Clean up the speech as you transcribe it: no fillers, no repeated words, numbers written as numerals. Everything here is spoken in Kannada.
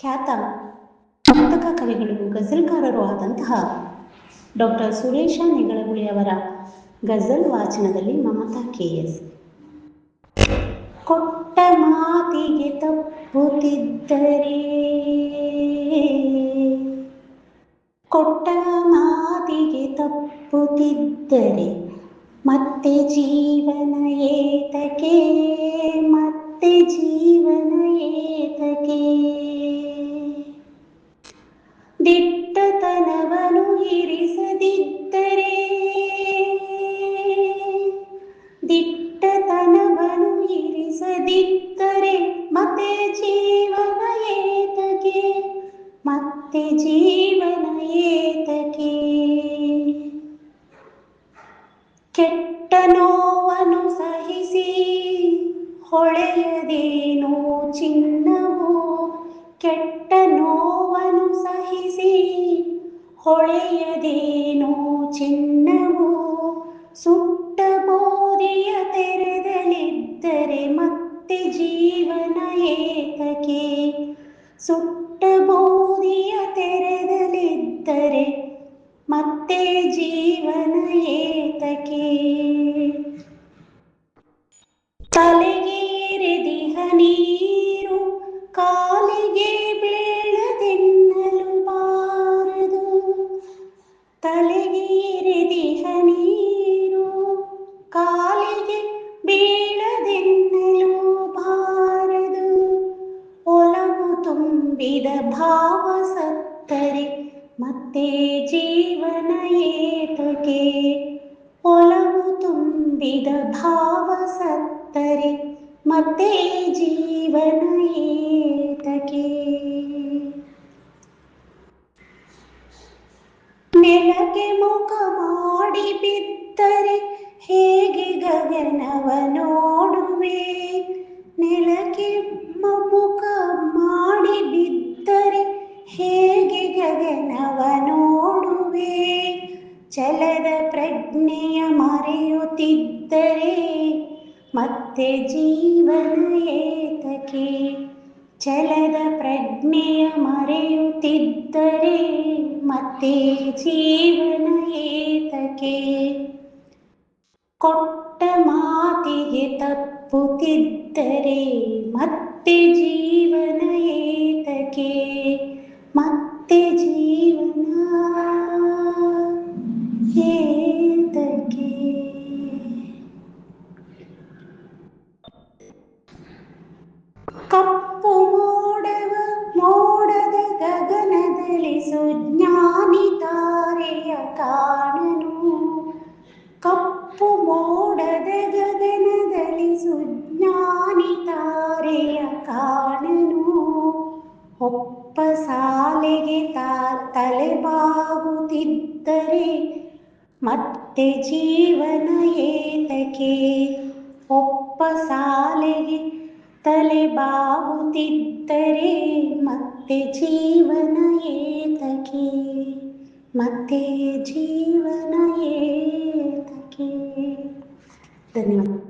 ಖ್ಯಾತ ಮುಕ್ತಕ ಕವಿಗಳು ಗಜಲ್ಕಾರರು ಆದಂತಹ ಡಾಕ್ಟರ್ ಸುರೇಶ ನಿಗಳಗುಳಿಯವರ ಗಜಲ್ ವಾಚನದಲ್ಲಿ ಮಮತಾ KS. ಕೊಟ್ಟ ಮಾತಿಗೆ ತಪ್ಪುತ್ತಿದ್ದರೆ, ಕೊಟ್ಟ ಮಾತಿಗೆ ತಪ್ಪುತ್ತಿದ್ದರೆ ಮತ್ತೆ ಜೀವನ ಏತಕ್ಕೆ, ಮತ್ತೆ ಜೀವನ ಏತಕ್ಕೆ. ದಿಟ್ಟತನವನ್ನು ಇರಿಸದಿದ್ದರೆ, ದಿಟ್ಟತನವನ್ನು ಇರಿಸದಿದ್ದರೆ ಮತ್ತೆ ಜೀವನ ಏತಕ್ಕೆ, ಮತ್ತೆ ಜೀವನ ಏತಕ್ಕೆ. ಕೆಟ್ಟ ನೋವನ್ನು ಸಹಿಸಿ ಹೊಳೆಯದೇನೋ ಚಿನ್ನವು, ಕೆಟ್ಟ ನೋವನ್ನು ಸಹಿಸಿ ಹೊಳೆಯದೇನೋ ಚಿನ್ನವು. ಸುಟ್ಟ ಬೋದಿಯ ತೆರೆದಲಿದ್ದರೆ ಮತ್ತೆ ಜೀವನ ಏತಕ್ಕೆ, ಸುಟ್ಟ ಬೋದಿಯ ತೆರೆದಲಿದ್ದರೆ ಮತ್ತೆ ಜೀವನ ಏತಕ್ಕೆ. ತಲೆಗೆ ಎರೆದಿಹ ನೀರು ಕಾಲಿಗೆ ಬೀಳದೆನ್ನಲು ಬಾರದು, ತಲೆಗೆ ಎರೆದಿಹ ನೀರು ಕಾಲಿಗೆ ಬೀಳದೆನ್ನಲು ಬಾರದು. ಒಲವು ತುಂಬಿದ ಭಾವ ಸತ್ತರೆ ಮತ್ತೆ ಜೀವನ ಏತಕ್ಕೆ, ಒಲವು ತುಂಬಿದ ಭಾವ ಸತ್ತರೆ ಮತ್ತೆ ಜೀವನ ಏತಕ್ಕೆ. ನೆಲಕ್ಕೆ ಮುಖ ಮಾಡಿ ಬಿದ್ದರೆ ಹೇಗೆ ಗಗನವ ನೋಡುವೆ, ನೆಲಕ್ಕೆ ಮುಖ ಮಾಡಿ ಬಿದ್ದರೆ ಹೇಗೆ ಗಗನವ ನೋಡುವೆ. ಛಲದ ಪ್ರಜ್ಞೆಯ ಮರೆಯುತ್ತಿದ್ದರೆ ಮತ್ತೆ ಜೀವನ ಏತಕ್ಕೆ, ಛಲದ ಪ್ರಜ್ಞೆಯ ಮರೆಯುತ್ತಿದ್ದರೆ ಮತ್ತೆ ಜೀವನ ಏತಕ್ಕೆ. ಕೊಟ್ಟ ಮಾತಿಗೆ ತಪ್ಪುತ್ತಿದ್ದರೆ ಮತ್ತೆ ಜೀವನ ಏತಕ್ಕೆ, ಮತ್ತೆ ಜೀವನ ಏತಕ್ಕೆ. ಕಪ್ಪು ಮೋಡದ ಗಗನದಲ್ಲಿ ಸುಜ್ಞಾನಿ ತಾರೆಯ ಕಾಣನು, ಕಪ್ಪು ಮೋಡದ ಗಗನದಲ್ಲಿ ಸುಜ್ಞಾನಿ ತಾರೆಯ ಕಾಣನು. ಒಪ್ಪ ಸಾಲೆಗೆ ತಲೆಬಾಗುತ್ತಿದ್ದರೆ ಮತ್ತೆ ಜೀವನ ಏತಕ್ಕೆ, ಒಪ್ಪ ಸಾಲೆಗೆ ತಲೆಬಾಗುತ್ತಿದ್ದರೆ ಮತ್ತೆ ಜೀವನ ಏತಕ್ಕೆ, ಮತ್ತೆ ಜೀವನ ಏತಕ್ಕೆ. ಧನ್ಯವಾದ.